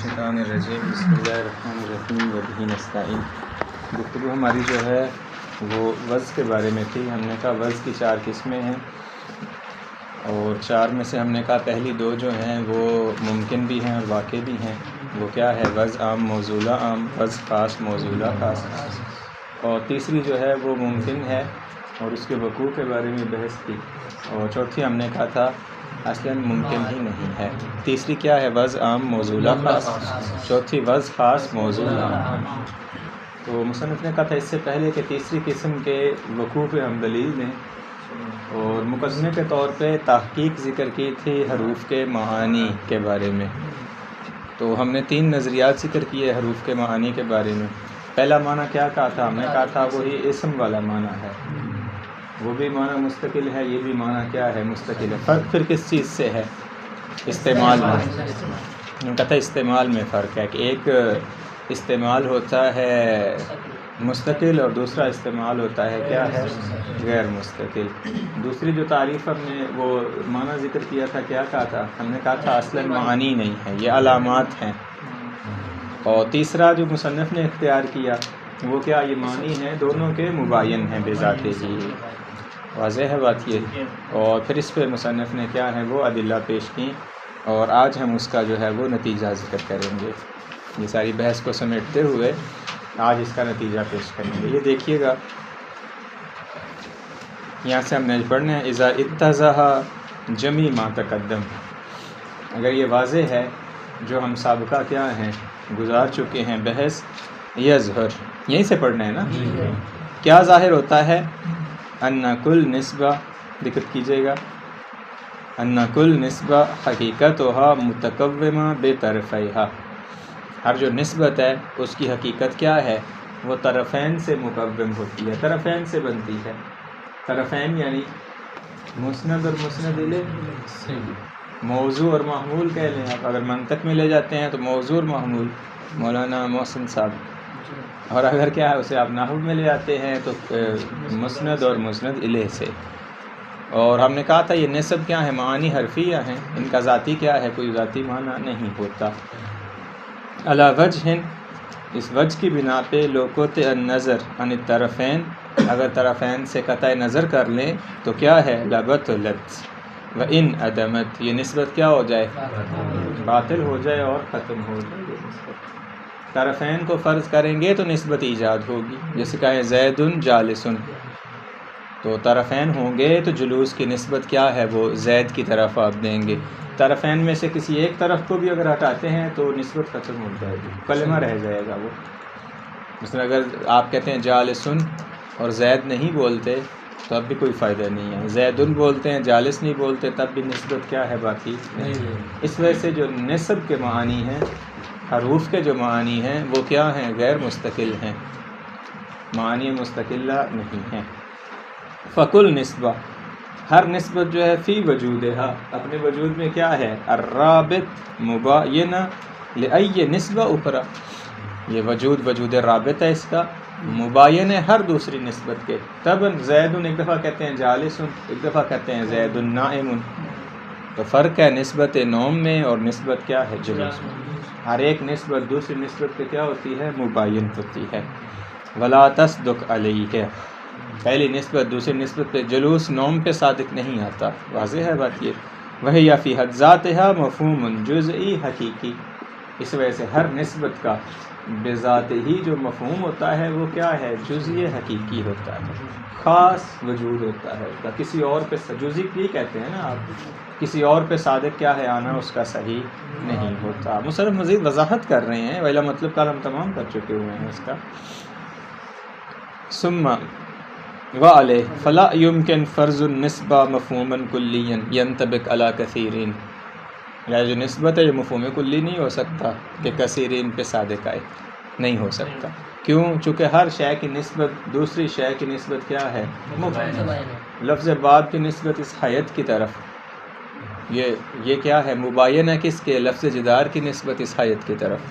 الشیطان الرجیم بسم اللہ الرحمن الرحیم وبہ نستعین۔ گفتگو ہماری جو ہے وہ وضع کے بارے میں تھی۔ ہم نے کہا وضع کی 4 قسمیں ہیں اور 4 میں سے ہم نے کہا پہلی 2 جو ہیں وہ ممکن بھی ہیں اور واقع بھی ہیں۔ وہ کیا ہے؟ وضع عام موصولہ عام، وضع خاص موصولہ خاص، اور تیسری جو ہے وہ ممکن ہے اور اس کے وقوع کے بارے میں بحث کی، اور چوتھی ہم نے کہا تھا اصلاً ممکن ہی نہیں ہے۔ تیسری کیا ہے؟ وضع عام موصولہ خاص، چوتھی وضع خاص موصولہ عام۔ تو مصنف نے کہا تھا اس سے پہلے کہ تیسری قسم کے وقوع پہ ہم دلیل دیں، اور مقدمے کے طور پہ تحقیق ذکر کی تھی حروف کے معانی کے بارے میں۔ تو ہم نے 3 نظریات ذکر کیے حروف کے معانی کے بارے میں۔ پہلا معنی کیا کہا تھا؟ ہم نے کہا تھا وہی اسم والا معنی ہے، وہ بھی معنی مستقل ہے، یہ بھی معنی کیا ہے؟ مستقل ہے۔ فرق پھر کس چیز سے ہے؟ استعمال میں۔ ہم کہتا ہے استعمال میں فرق ہے کہ ایک استعمال ہوتا ہے مستقل اور دوسرا استعمال ہوتا ہے کیا ہے؟ غیر مستقل۔ دوسری جو تعریف ہم نے وہ معنی ذکر کیا تھا، کیا کہا تھا؟ ہم نے کہا تھا اصلاً معانی نہیں ہے، یہ علامات ہیں۔ اور تیسرا جو مصنف نے اختیار کیا وہ کیا؟ یہ معنی ہیں دونوں کے مباین ہیں بذات ہی۔ واضح ہے بات یہ؟ اور پھر اس پہ مصنف نے کیا ہے وہ ادلہ پیش کی، اور آج ہم اس کا جو ہے وہ نتیجہ ذکر کریں گے۔ یہ ساری بحث کو سمیٹتے ہوئے آج اس کا نتیجہ پیش کریں گے۔ یہ دیکھیے گا، یہاں سے ہم نے پڑھنا ہے اذا اتضح جمی ما تقدم۔ اگر یہ واضح ہے جو ہم سابقہ کیا ہیں گزار چکے ہیں بحث، یظہر یہیں سے پڑھنا ہے نا؟ کیا ظاہر ہوتا ہے؟ ان کل نسبہ، دقت کیجیے گا، ان کل نسبہ حقیقتھا متقومہ بطرفیہا، ہر جو نسبت ہے اس کی حقیقت کیا ہے؟ وہ طرفین سے مقوم ہوتی ہے، طرفین سے بنتی ہے۔ طرفین یعنی مسند اور مسند الیہ، موضوع اور محمول کہہ لیں آپ۔ اگر منطق میں لے جاتے ہیں تو موضوع اور محمول، مولانا محسن صاحب، اور اگر کیا ہے اسے آپ نحو میں لے جاتے ہیں تو مسند اور مسند الیہ سے۔ اور ہم نے کہا تھا یہ نسب کیا ہے؟ معانی حرفیہ ہیں، ان کا ذاتی کیا ہے؟ کوئی ذاتی معنی نہیں ہوتا۔ علی وجہ، اس وجہ کی بنا پہ لوقت النظر عن الطرفین، اگر طرفین سے قطع نظر کر لیں تو کیا ہے؟ لبطلت و ان عدمت، یہ نسبت کیا ہو جائے؟ باطل ہو جائے اور ختم ہو جائے۔ طرفین کو فرض کریں گے تو نسبت ایجاد ہوگی، جیسے کہیں زید جالس، تو طرفین ہوں گے تو جلوس کی نسبت کیا ہے؟ وہ زید کی طرف آپ دیں گے۔ طرفین میں سے کسی ایک طرف کو بھی اگر ہٹاتے ہیں تو نسبت ختم ہو جائے گی، کلمہ رہ جائے گا وہ۔ مثلا اگر آپ کہتے ہیں جالسن اور زید نہیں بولتے تو اب بھی کوئی فائدہ نہیں ہے، زیدن بولتے ہیں جالس نہیں بولتے تب بھی نسبت کیا ہے؟ باقی نہیں۔ اس وجہ سے جو نسب کے معانی ہیں، حروف کے جو معانی ہیں وہ کیا ہیں؟ غیر مستقل ہیں، معانی مستقلہ نہیں ہیں۔ فکل نسبہ، ہر نسبت جو ہے فی وجودہا، اپنے وجود میں کیا ہے؟ الرابط مباینہ لأی نسبہ اخری، یہ وجود رابط ہے، اس کا مباین ہے ہر دوسری نسبت کے۔ تب زید ایک دفعہ کہتے ہیں جالس، ایک دفعہ کہتے ہیں زید نائم، تو فرق ہے نسبت نوم میں اور نسبت کیا ہے؟ جلوس میں۔ ہر ایک نسبت دوسری نسبت پہ کیا ہوتی ہے؟ مباین ہوتی ہے۔ ولا تصدق علیہ، پہلی نسبت دوسری نسبت پہ، جلوس نوم پہ صادق نہیں آتا۔ واضح ہے بات یہ؟ وہی فی حد ذاتہا مفہوم جزئی حقیقی، اس وجہ سے ہر نسبت کا بذات ہی جو مفہوم ہوتا ہے وہ کیا ہے؟ جزئی حقیقی ہوتا ہے، خاص وجود ہوتا ہے اس کا، کسی اور پہ جزئی کی کہتے ہیں نا آپ، کسی اور پہ صادق کیا ہے؟ آنا اس کا صحیح نہیں ہوتا۔ مصنف مزید وضاحت کر رہے ہیں، ویلا مطلب کل ہم تمام کر چکے ہوئے ہیں اس کا۔ ثم وعلیہ فلا یمکن فرض النسبہ مفہوما کلیا ینطبق علی کثیرین، یا جو نسبت ہے یہ مفہوم کلی نہیں ہو سکتا کہ کثیرین پہ صادق آئے، نہیں ہو سکتا۔ کیوں؟ چونکہ ہر شے کی نسبت دوسری شے کی نسبت کیا ہے؟ لفظ باب کی نسبت اس حیت کی طرف، یہ کیا ہے؟ مباین ہے کس کے؟ لفظ جدار کی نسبت اس حیت کی طرف۔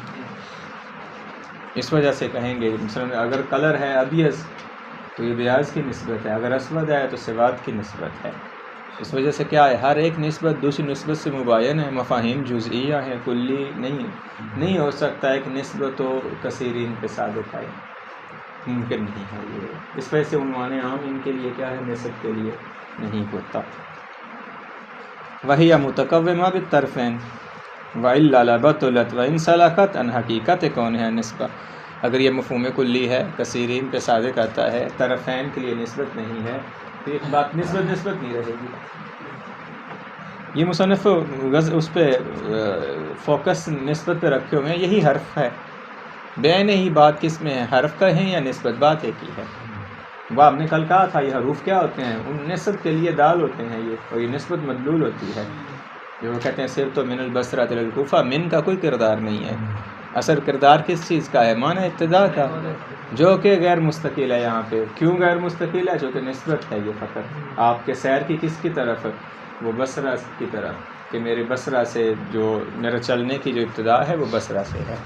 اس وجہ سے کہیں گے مثلا اگر کلر ہے ابیض تو یہ بیاض کی نسبت ہے، اگر اسود ہے تو سواد کی نسبت ہے۔ اس وجہ سے کیا ہے، ہر ایک نسبت دوسری نسبت سے مباین ہے، مفاہیم جزئیہ ہیں، کلی نہیں ہو سکتا ہے کہ نسبت و کثیرین پہ صادق آئے، ممکن نہیں ہے یہ، اس وجہ سے عنوان عام ان کے لیے کیا ہے، نسب کے لیے نہیں ہوتا۔ وہی متقومہ بالطرفین وَإِلَّا لَبَطُلَتْ وَإِنْ سَلَكَتْ عَنْ حقیقت کون ہے نسبہ، اگر یہ مفہوم کلی ہے، کثیرین پہ صادق آتا ہے، طرفین کے لیے نسبت نہیں ہے، تو ایک بات نسبت نہیں رہے گی۔ یہ مصنف اس پہ فوکس نسبت پہ رکھے ہوئے ہیں، یہی حرف ہے، بین ہی بات کس میں ہے، حرف کا ہے یا نسبت، بات ایک ہی ہے۔ وہ آپ نے کل کہا تھا یہ حروف کیا ہوتے ہیں، ان نسب کے لیے دال ہوتے ہیں یہ، اور یہ نسبت مدلول ہوتی ہے، جو وہ کہتے ہیں صرف تو من البصرہ الی الکوفہ، من کا کوئی کردار نہیں ہے، اصل کردار کس چیز کا ہے، معنی ابتدا کا، جو کہ غیر مستقل ہے یہاں پہ۔ کیوں غیر مستقل ہے؟ جو کہ نسبت ہے یہ فقط آپ کے سیر کی کس کی طرف، وہ بصرہ کی طرف، کہ میرے بصرہ سے جو میرے چلنے کی جو ابتدا ہے وہ بصرہ سے ہے،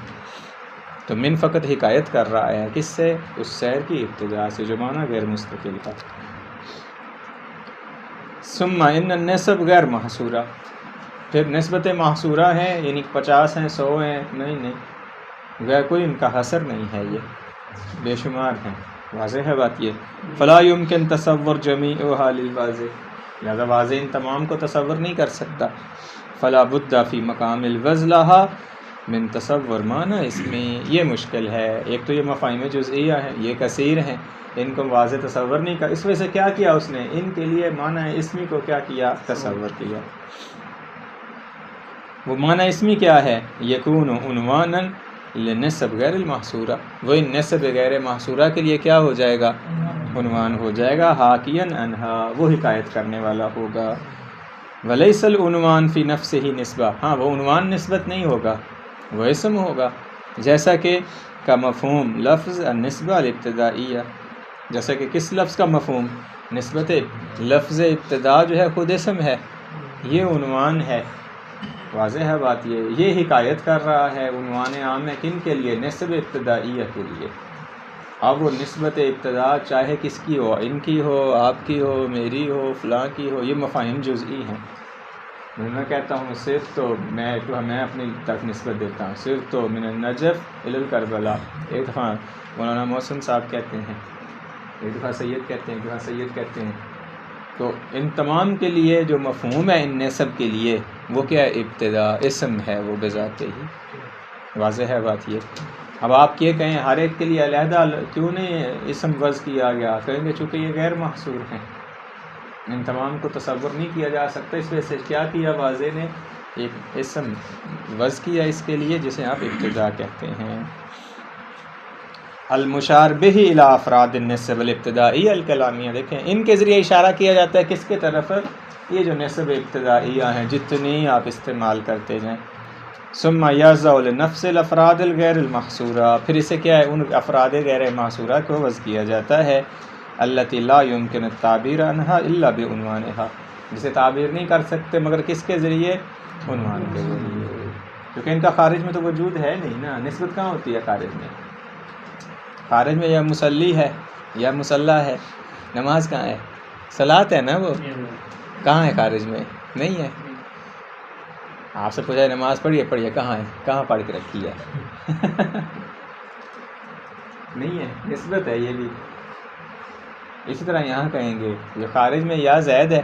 تو من فقط حکایت کر رہا ہے کس سے، اس سیر کی ابتدا سے، جو معنی غیر مستقل کا۔ ثم ان النسب غیر محصورہ، پھر نسبت محصورہ ہیں، یعنی 50 ہیں، 100 ہیں، نہیں، غیر کوئی ان کا حصر نہیں ہے، یہ بے شمار ہیں، واضح ہے بات یہ۔ فلا يمكن تصور جمیعها للواضح، لہذا واضح ان تمام کو تصور نہیں کر سکتا۔ فلا بد فی مقام الوضع لها من تصور معنی اس میں، یہ مشکل ہے، ایک تو یہ مفاہیم جزئیہ ہیں، یہ کثیر ہیں، ان کو واضح تصور نہیں کر، اس وجہ سے کیا کیا اس نے، ان کے لیے معنی اسمی کو کیا کیا، تصور کیا۔ وہ معنی اسمی کیا ہے، یکون عنوانا للنسب غیر المحصورہ، وہ ان نسب غیر محصورہ کے لیے کیا ہو جائے گا، عنوان ہو جائے گا، حاکیا عنہا، وہ حکایت کرنے والا ہوگا۔ ولیس العنوان فی نفسہ نسبہ، ہاں وہ عنوان نسبت نہیں ہوگا، وہ اسم ہوگا، جیسا کہ کا مفہوم لفظ النسبہ الابتدائیہ، جیسا کہ کس لفظ کا مفہوم، نسبت لفظ ابتدا جو ہے خود اسم ہے، یہ عنوان ہے، واضح ہے بات یہ حکایت کر رہا ہے عنوان عام ہے کن کے لیے، نسب ابتدائیہ کے لیے۔ اب وہ نسبت ابتدا چاہے کس کی ہو، ان کی ہو، آپ کی ہو، میری ہو، فلاں کی ہو، یہ مفاہیم جزئی ہیں۔ میں کہتا ہوں صرف تو میں اپنی طرف نسبت دیتا ہوں، صرف تو من النجف الی الکربلا، ایک دفعہ مولانا محسن صاحب کہتے ہیں، ایک دفعہ سید کہتے ہیں، ایک دفعہ سید کہتے ہیں، تو ان تمام کے لیے جو مفہوم ہے ان نسب کے لیے وہ کیا ہے، ابتدا، اسم ہے وہ بذات ہی، واضح ہے بات یہ۔ اب آپ یہ کہیں ہر ایک کے لیے علیحدہ کیوں نہیں اسم وضع کیا گیا، کہیں گے چونکہ یہ غیر محصور ہیں، ان تمام کو تصور نہیں کیا جا سکتا، اس وجہ سے کیا کیا واضح نے، ایک اسم وضع کیا اس کے لیے جسے آپ ابتدا کہتے ہیں۔ المشار بہ الی افراد النسب الابتدائی الکلامیہ، دیکھیں ان کے ذریعے اشارہ کیا جاتا ہے کس کے طرف، یہ جو نسب ابتدائیہ ہیں جتنی آپ استعمال کرتے جائیں۔ ثم یضع لنفس الافراد الغیر المحصورہ، پھر اسے کیا ہے، ان افراد غیر محصورہ کو وضع کیا جاتا ہے، التی لا یمکن التعبیر عنہا الا بعنوانہا، جسے تعبیر نہیں کر سکتے مگر کس کے ذریعے، عنوان کے ذریعے، کیونکہ ان کا خارج میں تو وجود ہے نہیں نا، نسبت کہاں ہوتی ہے خارج میں، خارج میں یا مصلی ہے یا مصلح ہے، نماز کہاں ہے، صلاۃ ہے نا، وہ کہاں ہے خارج میں، نہیں ہے۔ آپ سے پوچھا نماز پڑھیے کہاں ہے، کہاں پڑھ کے رکھی ہے نہیں ہے، نسبت ہے یہ بھی۔ اسی طرح یہاں کہیں گے جو خارج میں یا زید ہے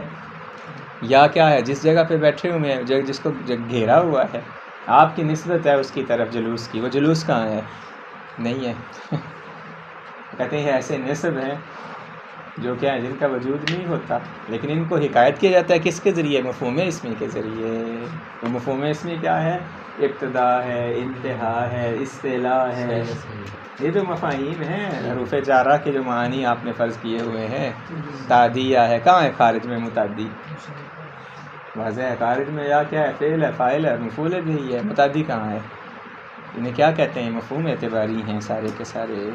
یا کیا ہے، جس جگہ پہ بیٹھے ہوئے ہیں، جس کو گھیرا ہوا ہے، آپ کی نسبت ہے اس کی طرف جلوس کی، وہ جلوس کہاں ہے، نہیں ہے کہتے ہیں ایسے نسب ہیں جو کیا ہے، جن کا وجود نہیں ہوتا، لیکن ان کو حکایت کیا جاتا ہے کس کے ذریعے، مفہوم اسمی کے ذریعے۔ وہ مفہوم اسمی کیا ہے، ابتدا ہے، انتہا ہے، استعلاء ہے، یہ جو مفاہیم ہیں حروف جارہ کے جو معنی آپ نے فرض کیے ہوئے ہیں، تعدیہ ہے، کہاں ہے خارج میں متعدی، واضح ہے خارج میں یا کیا ہے، فعل ہے، فاعل ہے، مفعول بھی ہے، متعدی کہاں ہے، انہیں کیا کہتے ہیں، مفہوم اعتباری ہیں سارے کے سارے۔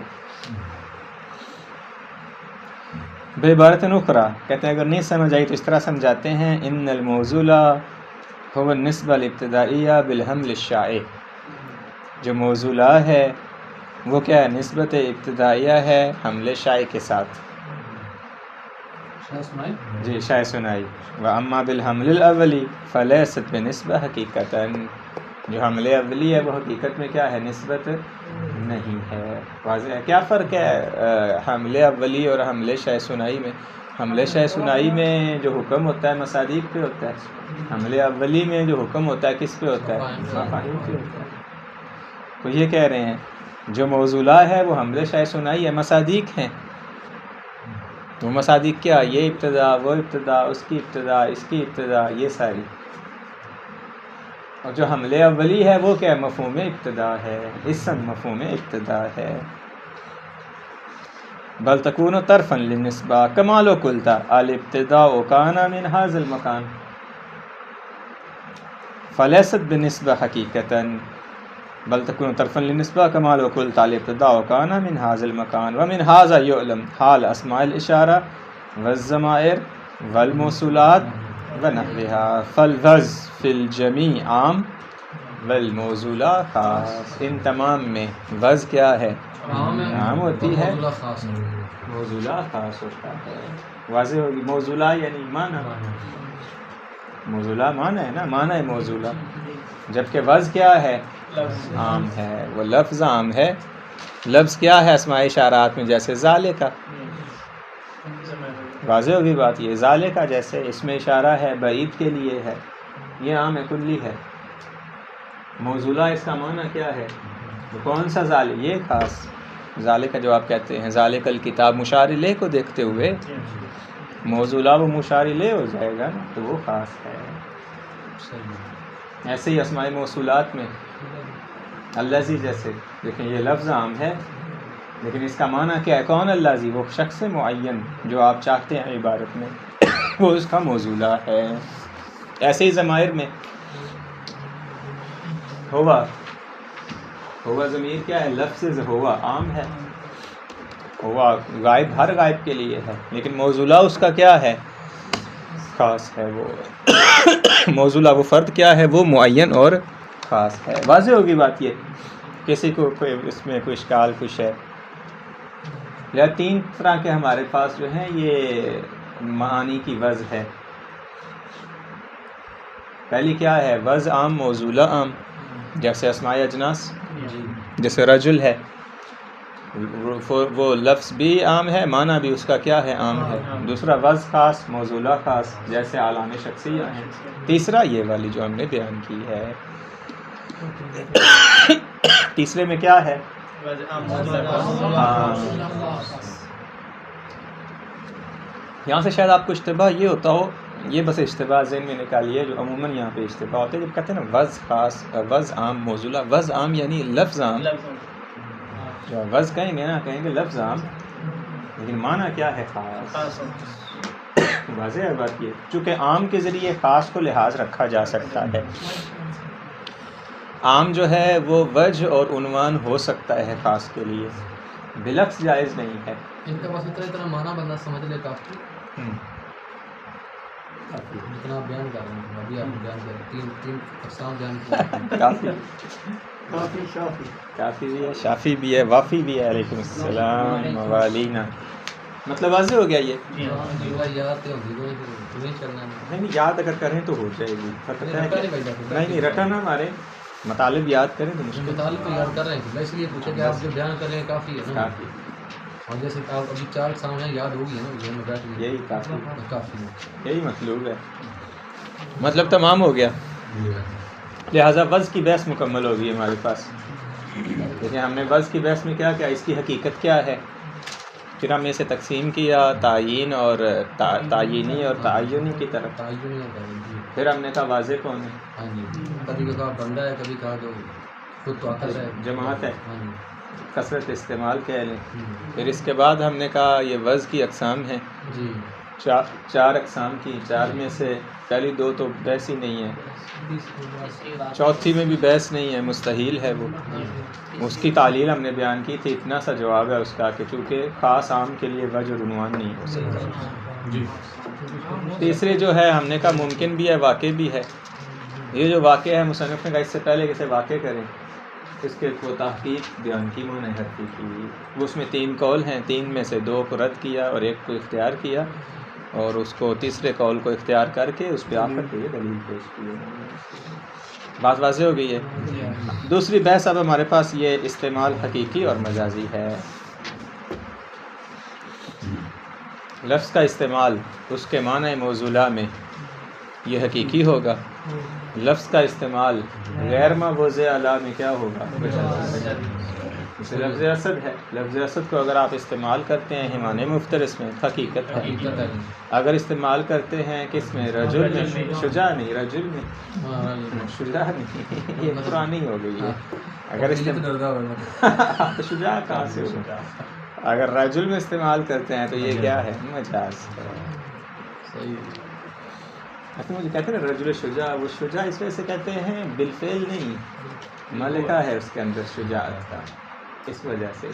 بے عبارت اخرى کہتے ہیں اگر نہیں سمجھ آئی تو اس طرح سمجھاتے ہیں، ان الموصول هو النسبہ الابتدائیہ بالحمل الشائع، جو موصولہ ہے وہ کیا ہے، نسبت ابتدائیہ ہے حمل شائع کے ساتھ، جی شائع سنائی. واما بالحمل الاولی فلیست بنسبہ حقیقتاً، جو حمل اولی ہے وہ حقیقت میں کیا ہے؟ نسبت نہیں ہے. واضح ہے. کیا فرق ہے حمل اولی اور حمل شائع سنائی میں؟ حمل شائع سنائی میں جو حکم ہوتا ہے مصادیق پہ ہوتا ہے، حمل اولی میں جو حکم ہوتا ہے کس پہ ہوتا ہے؟ مفاہیم پہ ہوتا ہے. تو یہ کہہ رہے ہیں جو موضوعہ ہے وہ حمل شائع سنائی ہے، مصادیق ہیں. وہ مصادیق کیا؟ یہ ابتدا، وہ ابتدا، اس کی ابتدا، اس کی ابتدا، یہ ساری. اور جو حمل اولی ہے وہ کیا؟ مفہوم ابتدا ہے، اسم مفہوم ابتدا ہے. بل تکون طرفا للنسبہ کما لو قلتا الابتداء کان من هذا المکان فلیست بنسبہ حقیقتاً. بل تكون طرفا للنسبة كما لو قلت الابتداء كان من هذا المكان ومن هذا يعلم حال أسماء الإشارة والضمائر والموصولات ونحوها. فالوز في الجميع عام والموصولہ خاص. ان تمام میں وز کیا ہے؟ عام ہوتی ہے، موصولہ خاص ہوتا ہے. واضح ہوگی. موصولہ یعنی معنی، موصولہ معنی ہے نا، معنی ہے موصولہ. جبکہ وز کیا ہے؟ عام ہے. وہ لفظ عام ہے. لفظ کیا ہے اسماء اشارات میں؟ جیسے ذالکا. واضح ہوگی بات. یہ ذالکا جیسے اس میں اشارہ ہے، بعید کے لیے ہے، یہ عام ہے، کلی ہے. موصولہ اس کا معنی کیا ہے؟ کون سا ذالک؟ یہ خاص. ذالکا جو آپ کہتے ہیں ذالک الکتاب، مشار الیہ کو دیکھتے ہوئے موصولہ وہ مشار الیہ ہو جائے گا نا، تو وہ خاص ہے. ایسے ہی اسماء موصولات میں الذی جیسے دیکھیں یہ لفظ عام ہے لیکن اس کا معنی کیا ہے؟ کون الذی؟ وہ شخص معین جو آپ چاہتے ہیں عبارت میں، وہ اس کا موصولہ ہے. ایسے ہی ضمائر میں ہوا، ہوا ضمیر کیا ہے؟ لفظ ہوا عام ہے. ہوا غائب، ہر غائب کے لیے ہے، لیکن موصولہ اس کا کیا ہے؟ خاص ہے. وہ موصولہ وہ فرد کیا ہے؟ وہ معین اور خاص ہے. واضح ہوگی بات. یہ کسی کو کوئی اس میں کوئی اشکال کچھ ہے؟ یا تین طرح کے ہمارے پاس جو ہیں یہ معانی کی وز ہے. پہلی کیا ہے؟ وز عام، موصولہ عام. جیسے اسماء اجناس، جیسے رجل ہے، وہ لفظ بھی عام ہے، معنی بھی اس کا کیا ہے؟ عام ہے. دوسرا وز خاص، موصولہ خاص، جیسے اعلام شخصیہ ہیں. تیسرا یہ والی جو ہم نے بیان کی ہے. تیسرے میں کیا ہے؟ یہاں سے شاید آپ کو اشتباہ یہ ہوتا ہو، یہ بس اشتباہ ذہن میں نکالیے جو عموماً یہاں پہ اشتباہ ہوتے ہیں جب کہتے ہیں نا وز خاص، وز عام، موصولہ. وز عام یعنی لفظ عام. جو وز کہیں گے نا، کہیں گے لفظ عام، لیکن معنی کیا ہے؟ خاص. واضح ہے بات. یہ چونکہ عام کے ذریعے خاص کو لحاظ رکھا جا سکتا ہے. عام جو ہے وہ وجہ اور عنوان ہو سکتا ہے خاص کے لیے، بلفظ جائز نہیں ہے. ان کا بس اتنا معنی بندہ سمجھ لے کافی. اتنا بیان کر رہے ہیں ابھی آپ بیان کر تین اقسام بیان کیے. کافی بھی ہے، شافی بھی ہے، وافی بھی ہے. علیکم السلام موالینا. مطلب واضح ہو گیا. یہ یاد نہیں چلنا نہیں، یاد اگر کریں تو ہو جائے گی. نہیں رٹا نہ مارے، مطالب یاد کریں تو مشکل. مطالب تو یاد کر رہے ہیں، میں اس لیے پوچھا کہ آپ جو بیان کر رہے ہیں کافی ہے نا. کافی. اور جیسے آپ ابھی 4 اقسام ہیں، یاد ہوگی نا ذہن میں بیٹھ گئی. یہی کافی، کافی ہے، یہی مطلوب ہے. مطلب تمام ہو گیا. لہٰذا وز کی بحث مکمل ہوگی ہمارے پاس. دیکھیں ہم نے وز کی بحث میں کیا کیا، اس کی حقیقت کیا ہے، پھر ہم نے اسے تقسیم کیا تعین اور تعینی اور تعینی کی طرف. پھر ہم نے کہا واضح کون ہے. ہاں جی. کبھی کہا بندہ ہے، کبھی کہا جو خود تو عقل ہے، جماعت ہے، ہاں جی، کثرت استعمال کہہ لیں. پھر اس کے بعد ہم نے کہا یہ وز کی اقسام ہیں جی. 4 اقسام کی. 4 میں سے پہلی 2 تو بحث ہی نہیں ہے، چوتھی میں بھی بحث نہیں ہے، مستحیل ہے وہ. اس کی تعلیل ہم نے بیان کی تھی. اتنا سا جواب ہے اس کا کہ چونکہ خاص عام کے لیے وجہ اور عنوان نہیں ہو سکتا. جی. تیسرے جو ہے ہم نے کہا ممکن بھی ہے، واقع بھی ہے. یہ جو واقع ہے مصنف نے کہا اس سے پہلے کہ اسے واقع کریں اس کے کو تحقیق بیان کی معنی حرفی کی. وہ اس میں 3 قول ہیں، 3 میں سے 2 کو رد کیا اور 1 کو اختیار کیا. اور اس کو تیسرے قول کو اختیار کر کے اس پہ آ کر کے یہ دلیل پیش کی ہے. بات واضح ہو گئی ہے. دوسری بحث اب ہمارے پاس یہ استعمال حقیقی اور مجازی ہے. لفظ کا استعمال اس کے معنی موصولہ میں یہ حقیقی ہوگا، لفظ کا استعمال غیر موضوع اعلیٰ میں کیا ہوگا؟ جیسے لفظ اسد ہے، لفظ اسد کو اگر آپ استعمال کرتے ہیں حیوان مفترس میں حقیقت ہے، اگر استعمال کرتے ہیں کس میں؟ رجل میں، شجاع نہیں، رجل میں شجاع نہیں، یہ پرانی ہو گئی ہے. اگر شجاع کہاں سے ہوگا؟ اگر رجل میں استعمال کرتے ہیں تو یہ کیا ہے؟ مجاز ہے. اچھا مجھے کہتے ہیں نا رجل شجاع، وہ شجاع اس وجہ سے کہتے ہیں بالفعل نہیں، ملکہ ہے اس کے اندر شجاعت کا، اس وجہ سے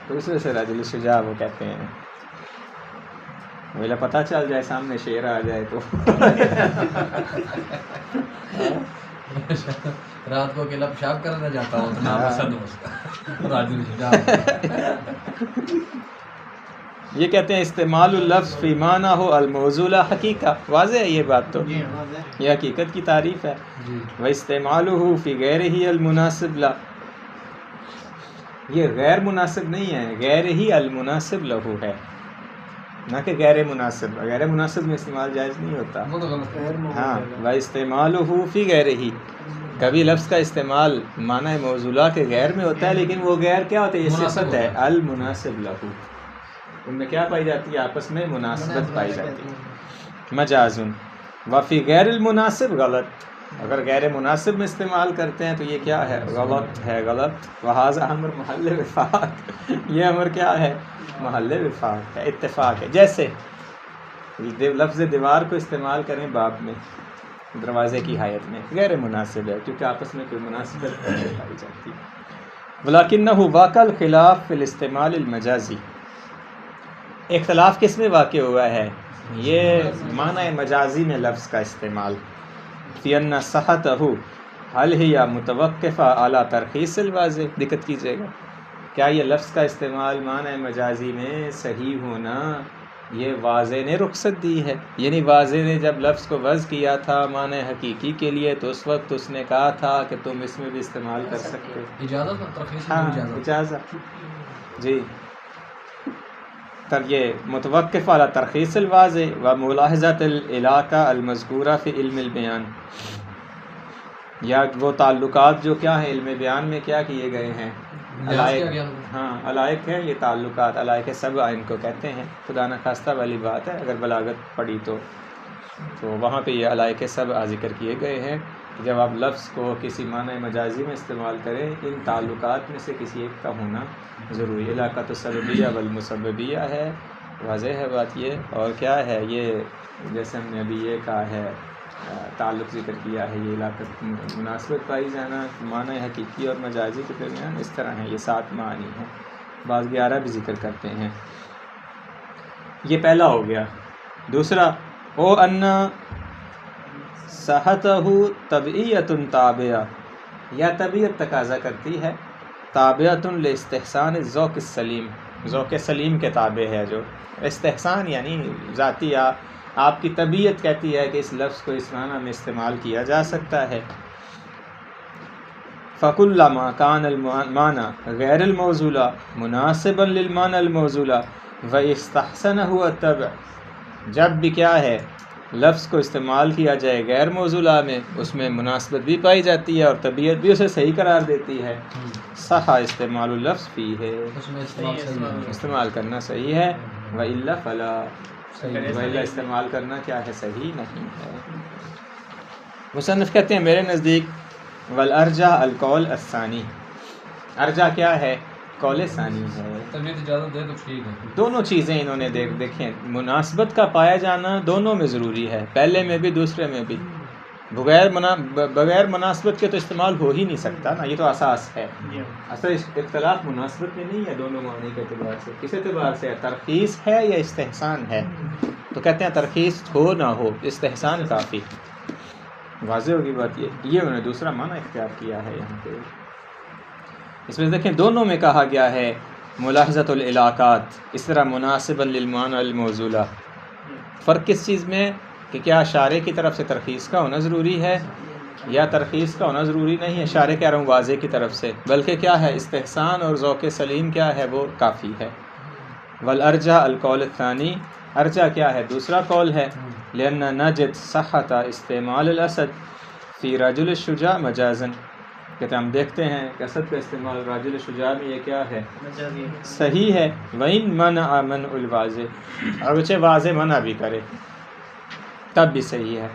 تو اس وجہ سے رجل شجاع وہ کہتے ہیں. ویلا پتہ چل جائے سامنے شیر آ جائے تو رات کو اکیلا پیشاب کرنا جاتا ہوں تو نام اسد ہو اس کا رجل شجاع. یہ کہتے ہیں استعمال اللفظ فی معنی ہو الموصولہ حقیقہ. واضح ہے یہ بات، تو یہ حقیقت کی تعریف ہے. وَاسْتِعْمَالُهُ فِي غَيْرِهِ الْمُنَاسِبِ لَهُ، یہ غیر مناسب نہیں ہے، غیر ہی المناسب لہو ہے، نہ کہ غیر مناسب. غیر مناسب میں استعمال جائز نہیں ہوتا. ہاں، وَاسْتِعْمَالُهُ فِي غَيْرِهِ، کبھی لفظ کا استعمال معنی موصولہ کے غیر میں ہوتا ہے، لیکن وہ غیر کیا ہوتا ہے؟ یہ صفت ہے المناسب لہو، ان میں کیا پائی جاتی ہے؟ آپس میں مناسبت پائی جاتی ہے. مجازن وفی غیر المناسب غلط، اگر غیر مناسب میں استعمال کرتے ہیں تو یہ کیا ہے؟ غلط ہے، غلط. وہذا امر محل وفاق، یہ امر کیا ہے؟ محل وفاق ہے، اتفاق ہے. جیسے لفظ دیوار کو استعمال کریں باب میں، دروازے کی حایت میں، غیر مناسب ہے کیونکہ آپس میں کوئی مناسبت پائی جاتی ہے. ولیکنہ واقع الخلاف فی الاستعمال المجازی، اختلاف کس میں واقع ہوا ہے؟ یہ معنی مجازی میں لفظ کا استعمال. فی ان صحتہ حل ہی یا متوقفہ اعلیٰ ترخیص الواضح. دقت کیجیے گا، کیا یہ لفظ کا استعمال معنی مجازی میں صحیح ہونا یہ واضح نے رخصت دی ہے؟ یعنی واضح نے جب لفظ کو وضع کیا تھا معنی حقیقی کے لیے تو اس وقت اس نے کہا تھا کہ تم اس میں بھی استعمال کر سکتے ہو. اجازت؟ ہاں اجازت جی. یہ متوقف علی ترخیص الواضح و ملاحظت العلاقہ المذکورہ فی علم البیان، یا وہ تعلقات جو کیا ہیں علم بیان میں کیا کیے گئے ہیں؟ علائق. ہاں علائق ہیں یہ تعلقات، علائق سبع ان کو کہتے ہیں. خدا نخواستہ والی بات ہے، اگر بلاغت پڑھی تو وہاں پہ یہ علائق سبع ذکر کیے گئے ہیں. جب آپ لفظ کو کسی معنی مجازی میں استعمال کریں، ان تعلقات میں سے کسی ایک کا ہونا ضروری. علاقہ تو سببیہ والمسببیہ ہے، واضح ہے بات یہ. اور کیا ہے یہ، جیسے ہم نے ابھی یہ کہا ہے تعلق ذکر کیا ہے، یہ علاقہ مناسبت پائی جانا معنی حقیقی اور مجازی کے درمیان اس طرح ہے. یہ 7 معنی ہیں، بعض 11 بھی ذکر کرتے ہیں. یہ پہلا ہو گیا. دوسرا او ان صحتہ طبعیت تابعہ، یا طبیعت تقاضا کرتی ہے، تابعۃ لاستحسان الذوق السلیم، ذوق سلیم کے تابع ہے. جو استحسان یعنی ذاتی، آپ کی طبیعت کہتی ہے کہ اس لفظ کو اس معنی میں استعمال کیا جا سکتا ہے. فَكُلَّمَا كَانَ الْمَعنَى غَيْرَ الْمَوْصُولَ مُنَاسِبًا لِلْمَعنَى الْمَوْصُولَ وَاسْتَحْسَنَهُ الطَّبْعُ، جب بھی کیا ہے لفظ کو استعمال کیا جائے غیر موصولہ میں، اس میں مناسبت بھی پائی جاتی ہے اور طبیعت بھی اسے صحیح قرار دیتی ہے. صح استعمال اللفظ فی ہے، استعمال کرنا صحیح ہے. وَإِلَّا فَلَا، وَإِلَّا استعمال کرنا کیا ہے؟ صحیح نہیں ہے. مصنف کہتے ہیں میرے نزدیک والارجح القول الثانی، ارجح کیا ہے؟ قول ثانی ہے. طبیعت اجازت دے تو ٹھیک ہے. دونوں چیزیں انہوں نے دیکھیں، مناسبت کا پایا جانا دونوں میں ضروری ہے، پہلے میں بھی دوسرے میں بھی. بغیر مناسبت کے تو استعمال ہو ہی نہیں سکتا نا، یہ تو اساس ہے. اصل اختلاف مناسبت میں نہیں ہے دونوں معنی کے اعتبار سے. کس اعتبار سے ہے؟ ترخیص ہے یا استحسان ہے؟ تو کہتے ہیں ترخیص ہو نہ ہو استحسان کافی. واضح ہوگی بات. یہ انہوں نے دوسرا معنی اختیار کیا ہے یہاں پہ. اس میں دیکھیں دونوں میں کہا گیا ہے ملاحظۃ العلاقات، اس طرح مناسبا للمعنی الموصولہ. فرق کس چیز میں کہ کیا اشارے کی طرف سے ترخیص کا ہونا ضروری ہے یا ترخیص کا ہونا ضروری نہیں ہے. اشارے کہہ رہا ہوں واضح کی طرف سے، بلکہ کیا ہے استحسان اور ذوق سلیم کیا ہے وہ کافی ہے. والارجح القول الثانی، ارجح کیا ہے دوسرا قول ہے. لأن نجد صحت استعمال الاسد فی رجل الشجاع مجازا، کہتے ہیں ہم دیکھتے ہیں کہ اسد کا استعمال راجل شجاع میں یہ کیا ہے صحیح ہے. وَإِن مَنَعَ مَنْعُ الْوَاضِحِ، اگرچہ واضح منع بھی کرے تب بھی صحیح ہے.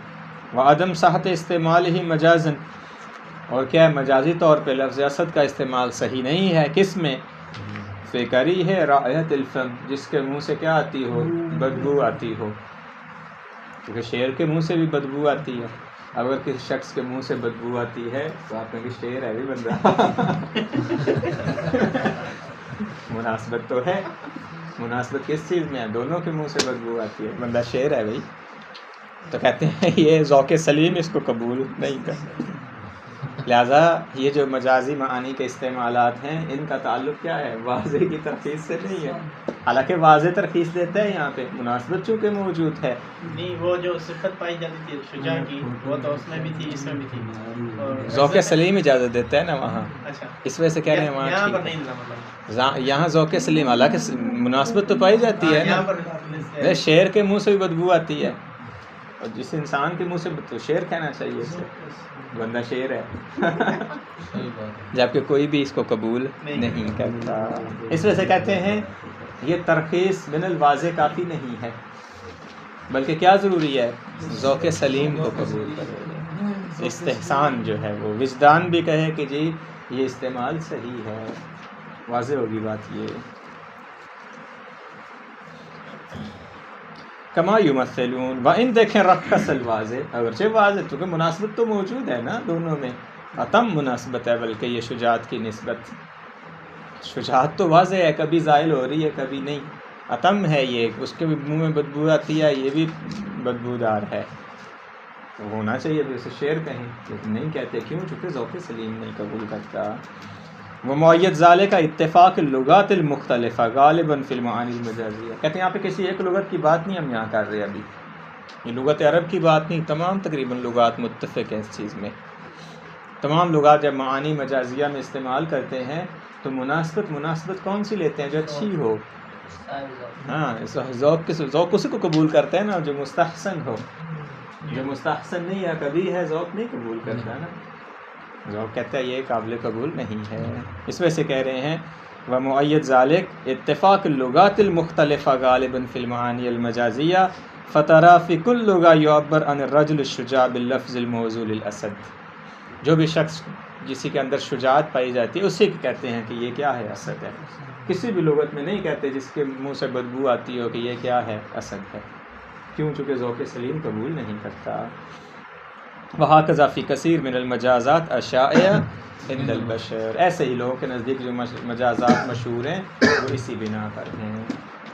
وعدم صحت استعمال ہی مجازن، اور کیا ہے مجازی طور پہ لفظ اسد کا استعمال صحیح نہیں ہے. کس میں؟ فکری ہے رائحت الفم، جس کے منہ سے کیا آتی ہو بدبو آتی ہو، کیونکہ شیر کے منہ سے بھی بدبو آتی ہے. اگر کسی شخص کے منہ سے بدبو آتی ہے تو آپ نے کہ شیر ہے بھی بندہ. مناسبت تو ہے، مناسبت کس چیز میں ہے؟ دونوں کے منہ سے بدبو آتی ہے، بندہ شیر ہے بھائی. تو کہتے ہیں یہ ذوق سلیم اس کو قبول نہیں کرتا. لہٰذا یہ جو مجازی معانی کے استعمالات ہیں ان کا تعلق کیا ہے؟ واضح کی ترخیص سے نہیں ہے. حالانکہ واضح ترخیص دیتا ہے یہاں پہ، مناسبت چونکہ موجود ہے. نہیں، وہ جو صفت پائی جاتی تھی شجاع کی وہ تو اس میں بھی تھی اس میں بھی تھی. ذوق سلیم اجازت دیتا ہے نا وہاں، اچھا اس وجہ سے کہہ رہے ہیں یہاں وہاں پر ٹھیک نہیں ہے. ملا مطلب یہاں ذوق سلیم، حالانکہ مناسبت تو پائی جاتی ہے یہاں نا. پر شیر کے منہ سے بھی بدبو آتی ہے، اور جس انسان کے منہ سے تو شیر کہنا چاہیے اسے، بندہ شیر ہے. صحیح بات ہے. جبکہ کوئی بھی اس کو قبول نہیں کرتا. اس وجہ سے کہتے ہیں یہ ترخیص من الواضح کافی نہیں ہے، بلکہ کیا ضروری ہے؟ ذوق سلیم کو قبول کرے. استحسان جو ہے وہ وجدان بھی کہے کہ جی یہ استعمال صحیح ہے. واضح ہوگی بات. یہ کما یمثلون وَإِن دیکھیں رخص الواضح، اگرچہ واضح چونکہ مناسبت تو موجود ہے نا دونوں میں، اتم مناسبت ہے بلکہ یہ شجاعت کی نسبت. شجاعت تو واضح ہے، کبھی زائل ہو رہی ہے کبھی نہیں. اتم ہے یہ، اس کے بھی منہ میں بدبو آتی ہے، یہ بھی بدبودار ہے. تو ہونا چاہیے تو اسے شعر کہیں، لیکن نہیں کہتے. کیوں؟ چونکہ ذوق سلیم نہیں قبول کرتا. وہ معید ذالے کا اتفاق اللغات المختلفہ غالباً فی المعانی المجازیہ. کہتے ہیں یہاں پہ کسی ایک لغت کی بات نہیں ہم یہاں کر رہے ابھی، یہ لغت عرب کی بات نہیں، تمام تقریباً لغات متفق ہیں اس چیز میں. تمام لغات جب معانی مجازیہ میں استعمال کرتے ہیں تو مناسبت کون سی لیتے ہیں؟ جو اچھی ہو. ہاں، ذوق اسی کو قبول کرتے ہیں نا جو مستحسن ہو. جو مستحسن نہیں ہے کبھی ہے ذوق نہیں قبول کرتا نا. ذوق کہتا ہے یہ قابل قبول نہیں ہے. اس وجہ سے کہہ رہے ہیں ومؤید ذالک اتفاق اللغات المختلفہ غالباً فی المعانی المجازیہ فترا فی کل لغہ یعبر عن الرجل الشجاع باللفظ الموصول الاسد. جو بھی شخص جسی کے اندر شجاعت پائی جاتی ہے اسی کو کہتے ہیں کہ یہ کیا ہے؟ اسد ہے. کسی بھی لغت میں نہیں کہتے جس کے منہ سے بدبو آتی ہو کہ یہ کیا ہے؟ اسد ہے. کیوں؟ چونکہ ذوق سلیم قبول نہیں کرتا. وہکذا فی کثیر من المجازات الشائعہ عند البشر، ایسے ہی لوگوں کے نزدیک جو مجازات مشہور ہیں وہ اسی بنا پر ہیں.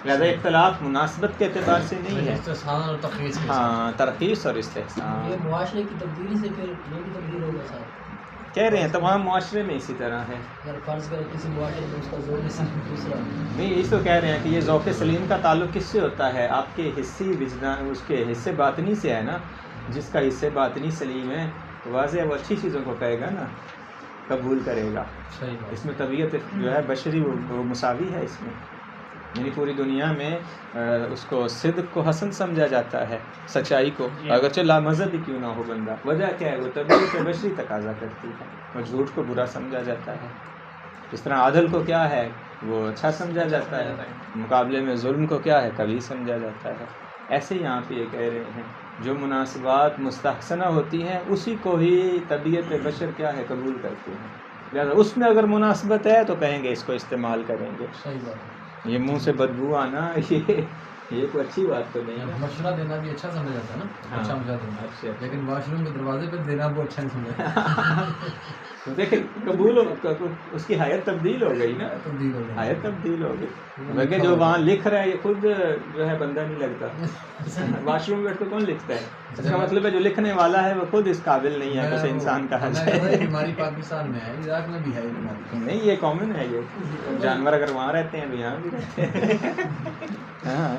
لہذا اختلاف مناسبت کے اعتبار سے نہیں ہے، استحسان اور ترخیص کے ہاں ترخیص اور استحسان. یہ معاشرے کی تبدیلی سے پھر یہ بھی تبدیل ہوگا صاحب. کہہ رہے ہیں تمام معاشرے میں اسی طرح ہے. اگر فرض کریں کسی معاشرے میں اس کا ذوق سلیم دوسرا، نہیں اس کو کہہ رہے ہیں کہ یہ ذوق سلیم کا تعلق کس سے ہوتا ہے؟ آپ کے حصی وجدان، اس کے حصے باطنی سے ہے نا. جس کا حصے باطنی سلیم ہے واضح ہے وہ اچھی چیزوں کو کہے گا نا، قبول کرے گا. صحیح بات. اس میں طبیعت جو ہے بشری وہ مساوی ہے اس میں. یعنی پوری دنیا میں اس کو صدق کو حسن سمجھا جاتا ہے، سچائی کو، اگرچہ لامذہب ہی کیوں نہ ہو بندہ. وجہ کیا ہے؟ وہ طبیعت بشری تقاضا کرتی ہے. اور جھوٹ کو برا سمجھا جاتا ہے. اس طرح عدل کو کیا ہے؟ وہ اچھا سمجھا جاتا ہے، مقابلے میں ظلم کو کیا ہے؟ کبھی سمجھا جاتا ہے. ایسے یہاں پہ یہ کہہ رہے ہیں جو مناسبات مستحسنہ ہوتی ہیں اسی کو ہی طبیعت بشر کیا ہے؟ قبول کرتے ہیں. لہٰذا اس میں اگر مناسبت ہے تو کہیں گے اس کو استعمال کریں گے. صحیح بات ہے. یہ منہ سے بدبو آنا یہ کوئی اچھی بات تو نہیں ہے. مشورہ دینا بھی اچھا سمجھا جاتا ہے نا، ہاں. اچھا مشورہ دینا، اچھا. لیکن واش روم کے دروازے پہ دینا وہ اچھا نہیں سمجھا. تو دیکھیں قبول اس کی حیت تبدیل ہو گئی نا، تبدیل ہو گیا. حیت تبدیل ہو گئی. بلکہ جو وہاں لکھ رہا ہے یہ خود جو ہے بندہ نہیں لگتا. واش روم بیٹھ کے کون لکھتا ہے؟ اس کا مطلب ہے جو لکھنے والا ہے وہ خود اس قابل نہیں ہے کہ اسے انسان کہا جائے. بیماری پاکستان میں ہے، عراق میں بھی ہے بیماری. نہیں یہ کامن ہے، یہ جانور اگر وہاں رہتے ہیں تو یہاں بھی رہتے ہیں. ہاں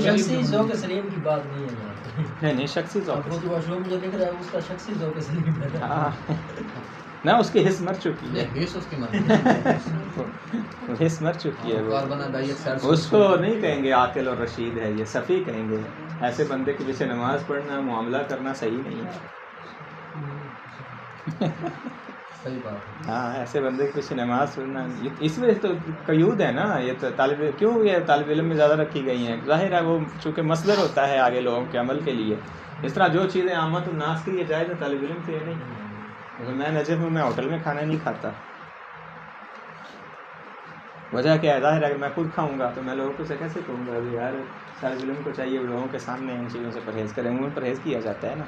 شخصی ذوق سلیم کی بات نہیں ہے یار. نہیں شخصی ذوق، وہ جو شو مجھے دکھ رہا ہے اس کا شخصی ذوق سلیم ہے. ہاں نہ اس کی حص مر چکی ہے، حص اس کی مرضی. حص مر چکی ہے، وہ کاربن ڈائی آکسائڈ اس کو نہیں کہیں گے عاقل اور رشید ہے، یہ صفی کہیں گے. ایسے بندے کے پیچھے نماز پڑھنا معاملہ کرنا صحیح نہیں ہے. صحیح بات. ہاں ایسے بندے کے پیچھے نماز پڑھنا اس وجہ تو قیود ہے نا. یہ تو طالب علم میں زیادہ رکھی گئی ہیں. ظاہر ہے وہ چونکہ مصدر ہوتا ہے آگے لوگوں کے عمل کے لیے. اس طرح جو چیزیں عامت الناس کے لیے جائز ہیں طالب علم کے لیے نہیں. اگر میں نجف ہوں، میں ہوٹل میں کھانا نہیں کھاتا. وجہ کیا ہے؟ ظاہر ہے اگر میں خود کھاؤں گا تو میں لوگوں کو سے کیسے کہوں گا یار طالب علم کو چاہیے لوگوں کے سامنے ان چیزوں سے پرہیز کریں. ان میں پرہیز کیا جاتا ہے نا.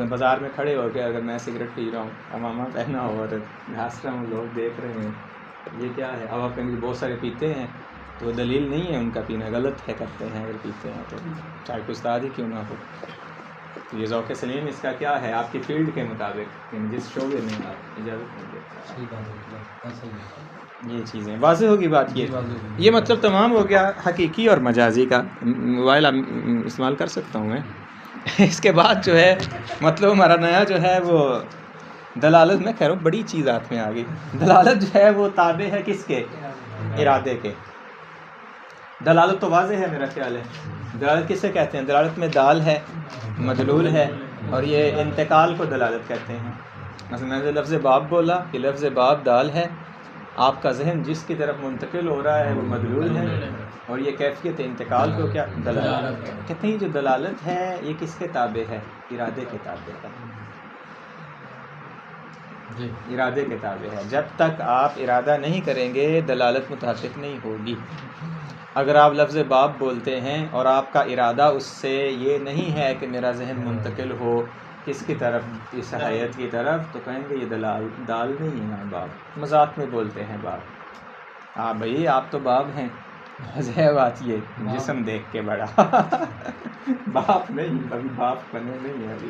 بازار میں کھڑے ہو کے اگر میں سگریٹ پی رہا ہوں، امامہ پہنا ہو اور ہنس رہا ہوں، لوگ دیکھ رہے ہیں، یہ کیا ہے؟ اب آپ کہیں گے بہت سارے پیتے ہیں تو وہ دلیل نہیں ہے ان کا پینا غلط ہے، کرتے ہیں اگر پیتے ہیں تو چاہے کوئی استاد ہی کیوں نہ ہو. تو یہ ذوق سلیم اس کا کیا ہے؟ آپ کی فیلڈ کے مطابق جس شعبے میں آپ اجازت نہیں دیتا. صحیح بات ہے. یہ چیزیں واضح ہوگی بات. یہ مطلب تمام ہو گیا حقیقی اور مجازی کا. موبائل استعمال کر سکتا ہوں میں. اس کے بعد جو ہے مطلب ہمارا نیا جو ہے وہ دلالت میں خیر بڑی چیز ہاتھ میں آ گئی. دلالت جو ہے وہ تابع ہے کس کے؟ ارادے کے. دلالت تو واضح ہے میرا خیال ہے. دلالت کسے کہتے ہیں؟ دلالت میں دال ہے، مدلول ہے، اور یہ انتقال کو دلالت کہتے ہیں. مثلا میں نے لفظ باب بولا، یہ لفظ باب دال ہے، آپ کا ذہن جس کی طرف منتقل ہو رہا ہے وہ مدلول ہے، اور یہ کیفیت انتقال کو کیا؟ دلالت کہتے ہیں. جو دلالت ہے یہ کس کے تابع ہے؟ ارادے کے تابع ہے. ارادے کے تابع ہے. جب تک آپ ارادہ نہیں کریں گے دلالت متحقق نہیں ہوگی. اگر آپ لفظ باب بولتے ہیں اور آپ کا ارادہ اس سے یہ نہیں ہے کہ میرا ذہن منتقل ہو کس کی طرف؟ اس حیت کی طرف، تو کہیں گے یہ دال نہیں ہے باب. مذاق میں بولتے ہیں باب. ہاں بھائی آپ تو باب ہیں. ہے بات یہ جسم دیکھ کے بڑا باپ نہیں، ابھی باپ بنے نہیں ہیں. ابھی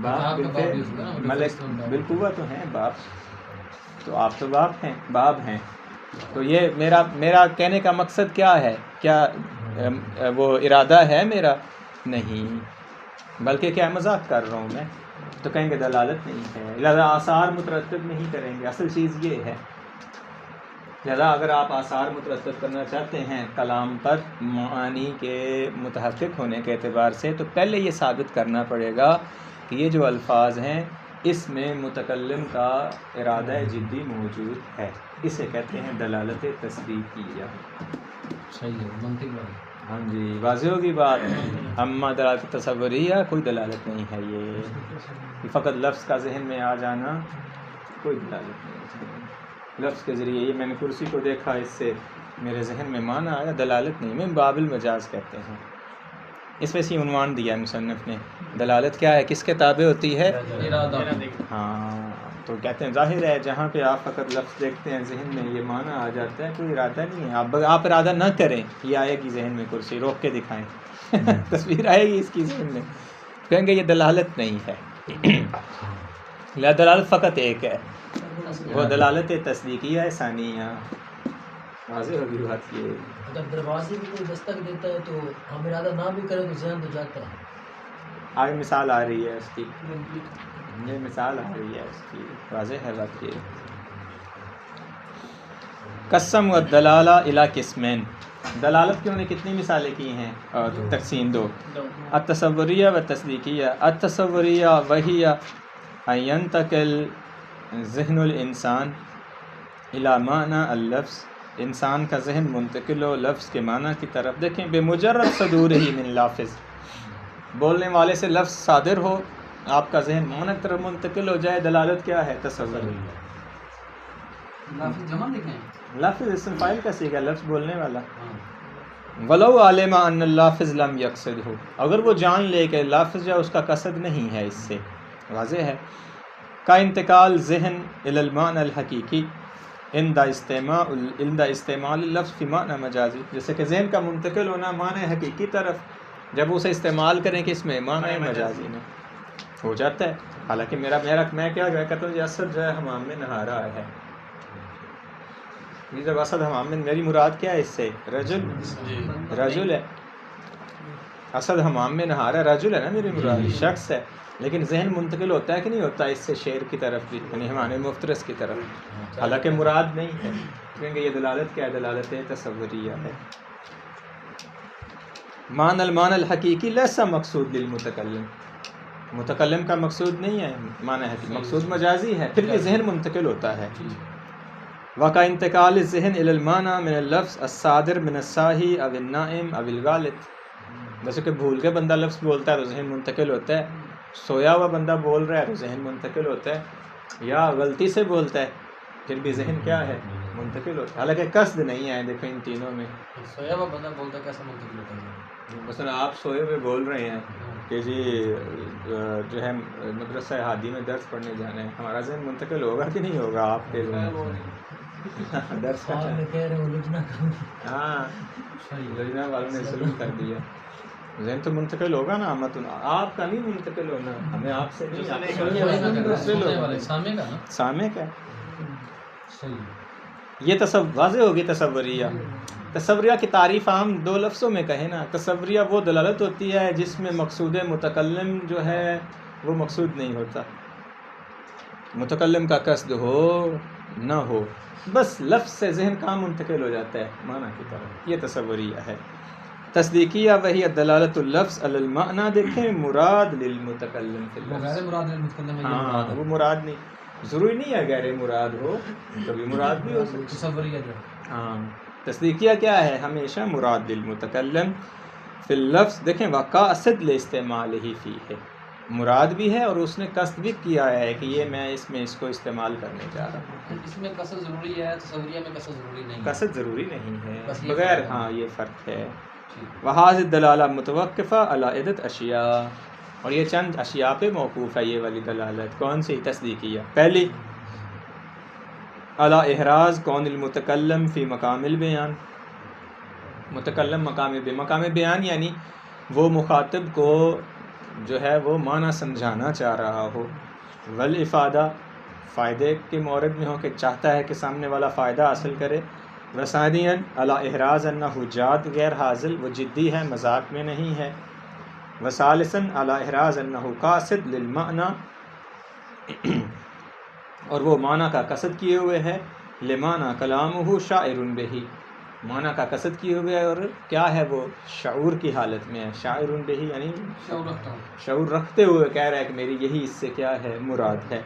باپ ملک بالقوہ تو ہیں باپ. تو آپ تو باپ ہیں، باب ہیں. تو یہ میرا کہنے کا مقصد کیا ہے؟ کیا وہ ارادہ ہے میرا؟ نہیں، بلکہ کیا مذاق کر رہا ہوں میں. تو کہیں گے دلالت نہیں ہے. لہذا آثار مترتب نہیں کریں گے. اصل چیز یہ ہے. لہذا اگر آپ آثار مترتب کرنا چاہتے ہیں کلام پر معانی کے متحقق ہونے کے اعتبار سے، تو پہلے یہ ثابت کرنا پڑے گا کہ یہ جو الفاظ ہیں اس میں متکلم کا ارادہ جدی موجود ہے. اسے کہتے ہیں دلالت تصدیقیہ. صحیح ہے، منطق والی. ہاں جی واضح ہوگی بات. اما دلالت تصوریہ کوئی دلالت نہیں ہے. یہ فقط لفظ کا ذہن میں آ جانا کوئی دلالت نہیں ہے. لفظ کے ذریعے یہ میں نے کرسی کو دیکھا، اس سے میرے ذہن میں معنی آیا، دلالت نہیں. میں باب المجاز کہتے ہیں. اس میں سے عنوان دیا ہے مصنف نے. دلالت کیا ہے؟ کس کے تابع ہوتی ہے؟ ارادہ. ہاں تو کہتے ہیں ظاہر ہے جہاں پہ آپ فقط لفظ دیکھتے ہیں ذہن میں یہ معنی آ جاتا ہے، کوئی ارادہ نہیں ہے. آپ ارادہ نہ کریں، یہ آئے گی ذہن میں. کرسی روک کے دکھائیں تصویر آئے گی اس کی ذہن میں. کہیں گے یہ دلالت نہیں ہے. دلالت فقط ایک ہے، وہ دلالت تصدیقیہ ہے ثانیہ. واضح ہوگی بات. یہ اگر دروازے بھی کوئی دستک دیتا ہے تو ہم ارادہ نہ بھی کریں تو ذہن تو جاتا ہے. آگے مثال آ رہی ہے اس کی. یہ مثال آ رہی ہے اس کی. واضح ہے بات. یہ قسم و دلالہ الی قسمین. دلالت کی انہوں نے کتنی مثالیں کی ہیں؟ تقسیم دو. التصوریہ و تصدیقیہ. التصوریہ وہی ان ينتقل ذہن الانسان الی معنی اللفظ. انسان کا ذہن منتقل ہو لفظ کے معنی کی طرف. دیکھیں بمجرد صدور ہی من لافظ، بولنے والے سے لفظ صادر ہو، آپ کا ذہن معنی کی طرف منتقل ہو جائے. دلالت کیا ہے؟ تصور. لفظ جمع لکھیں. لفظ اسم فاعل کا صیغہ، لفظ بولنے والا. ولو علم ان اللافظ لم یقصد ہو، اگر وہ جان لے کہ لفظ جو اس کا قصد نہیں ہے اس سے. واضح ہے. کا انتقال ذہن الی المعنی الحقیقی عند استعمال اللفظ فی معنی مجازی. جیسے کہ ذہن کا منتقل ہونا معنی حقیقی طرف جب اسے استعمال کریں کہ اس میں معنی مجازی میں ہو جاتا ہے. حالانکہ میں کیا کہتا ہوں، اسد جو ہے حمام میں نہا رہا ہے. یہ جب اسد حمام میں، میری مراد کیا ہے اس سے؟ رجل ہے. اسد حمام میں نہا رہا ہے، رجل ہے نا میری مراد، شخص ہے. لیکن ذہن منتقل ہوتا ہے کہ نہیں ہوتا اس سے شعر کی طرف بھی، یعنی حمام مفترس کی طرف، حالانکہ مراد نہیں ہے، کیونکہ یہ دلالت کیا ہے؟ دلالت تصوریہ ہے. معنی الحقیقی لیسا مقصود للمتکلم، متکلم کا مقصود نہیں ہے معنی حقیقی، مقصود مجازی ہے، پھر بھی ذہن منتقل ہوتا ہے. وقع انتقال الذہن الی المعنی من اللفظ الصادر من الساہی او النائم او الغالط. جیسے کہ بھول کے بندہ لفظ بولتا ہے تو ذہن منتقل ہوتا ہے، سویا ہوا بندہ بول رہا ہے تو ذہن منتقل ہوتا ہے، یا غلطی سے بولتا ہے پھر بھی ذہن کیا ہے؟ منتقل ہوتا ہے. حالانکہ قصد نہیں ہے. دیکھو ان تینوں میں سویا ہوا بندہ بولتا ہے کیسا منتقل ہوتا ہے؟ مثلا آپ سوئے ہوئے بول رہے ہیں کہ جی جو ہے مدرسہ ہادی میں درس پڑھنے جانا ہے، ہمارا ذہن منتقل ہوگا کہ نہیں ہوگا آپ کے درس کا؟ ہاں لجنا والوں نے ظلم کر دیا، ذہن تو منتقل ہوگا نا. آپ کا نہیں منتقل ہونا، ہمیں آپ سے نہیں، سامع کا. یہ واضح ہوگی تصوریہ. تصوریہ کی تعریف عام دو لفظوں میں کہیں نا. تصوریہ وہ دلالت ہوتی ہے جس میں مقصود متکلم جو ہے وہ مقصود نہیں ہوتا، متکلم کا قصد ہو نہ ہو، بس لفظ سے ذہن کام منتقل ہو جاتا ہے معنی کی طرف. یہ تصوریہ ہے. تصدیقیہ وہی دلالت اللفظ علی المعنی، دیکھیں مراد للمتکلم فی اللفظ. ہاں وہ مراد نہیں، ضروری نہیں ہے غیر مراد ہو، کبھی مراد بھی ہو سکتا. ہاں تصدیقیہ کیا ہے؟ ہمیشہ مراد للمتکلم فی اللفظ. دیکھیں وقاصد لاستعمال ہی فی ہے، مراد بھی ہے اور اس نے قصد بھی کیا ہے کہ یہ میں اس کو استعمال کرنے جا رہا ہوں. اس میں قصد ضروری ہے، تصوریہ میں قصد ضروری نہیں ہے. قصد ضروری نہیں ہے بغیر، ہاں یہ فرق ہے. وہذ الدلالہ متوقفہ علی عدۃ اشیاء، اور یہ چند اشیاء پہ موقوف ہے یہ والی دلالت. کون سی؟ تصدیقیہ. پہلی علی احراز کون المتکلم فی مقام البیان، متکلم مقام بیان یعنی وہ مخاطب کو جو ہے وہ معنی سمجھانا چاہ رہا ہو. والافادہ فائدے کے مورد میں ہو کہ چاہتا ہے کہ سامنے والا فائدہ حاصل کرے. وثانیاً علی احراز انہ جاد غیر حاصل، وہ جدی ہے مذاق میں نہیں ہے. وثالثاً علی احراز انہ قاصد للمعنی، اور وہ معنی کا قصد کیے ہوئے ہے. لمعنی کلامہ شاعر بہی، معنی کا قصد کیے ہوئے ہے اور کیا ہے وہ شعور کی حالت میں ہے. شاعر بہی یعنی شعور رکھتے ہوئے کہہ رہا ہے کہ میری یہی اس سے کیا ہے مراد ہے.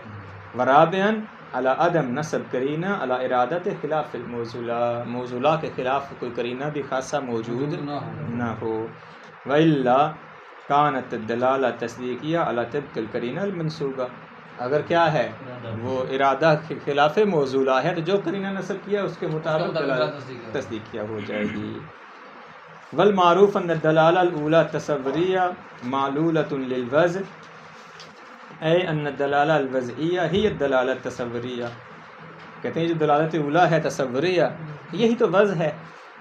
ورابعاً علی عدم نصب کرینہ علی ارادت خلاف الموصولہ، موصولہ کے خلاف کوئی کرینہ بھی خاصہ موجود نہ ہو. وإلا کانت الدلالہ تصدیقیہ علی طبق القرینہ المنصوبہ، اگر کیا ہے وہ ارادہ کے خلاف موصولہ ہے تو جو کرینہ نصب کیا اس کے مطابق تصدیقیہ ہو جائے گی. والمعروف ان الدلالہ الاولی تصوریہ معلولۃ للوضع، اے ان الدلالہ الوضعیہ ہی الدلالہ التصوریہ. کہتے ہیں جو دلالت اولی ہے تصوریہ یہی تو وضع ہے.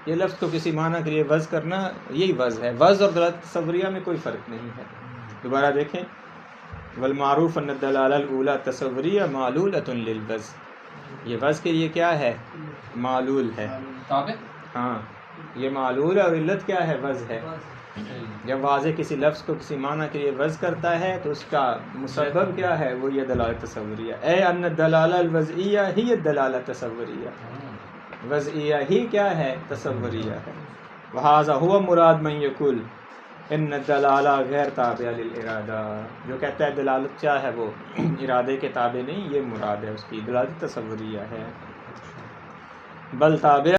یہ لفظ کو کسی معنی کے لیے وضع کرنا یہی وضع ہے. وضع اور دلالت تصوریہ میں کوئی فرق نہیں ہے. دوبارہ دیکھیں والمعروف ان الدلالہ الاولی تصوریہ معلولۃ للوضع، یہ وضع کے لیے کیا ہے؟ معلول ہے. ہاں یہ معلول ہے اور علت کیا ہے؟ وضع ہے. جب واضح کسی لفظ کو کسی معنی کے لیے وضع کرتا ہے تو اس کا مسبب کیا ہے؟ وہ یہ دلالت تصوریہ. اے ان الدلالہ الوضعیہ ہی الدلالہ تصوریہ، وضعیہ ہی کیا ہے؟ تصوریہ ہے. وہذا ہوا مراد من یقول ان الدلالہ غیر تابع للارادہ، جو کہتا ہے دلالت کیا ہے وہ ارادے کے تابع نہیں، یہ مراد ہے اس کی دلالت تصوریہ ہے. بل تابع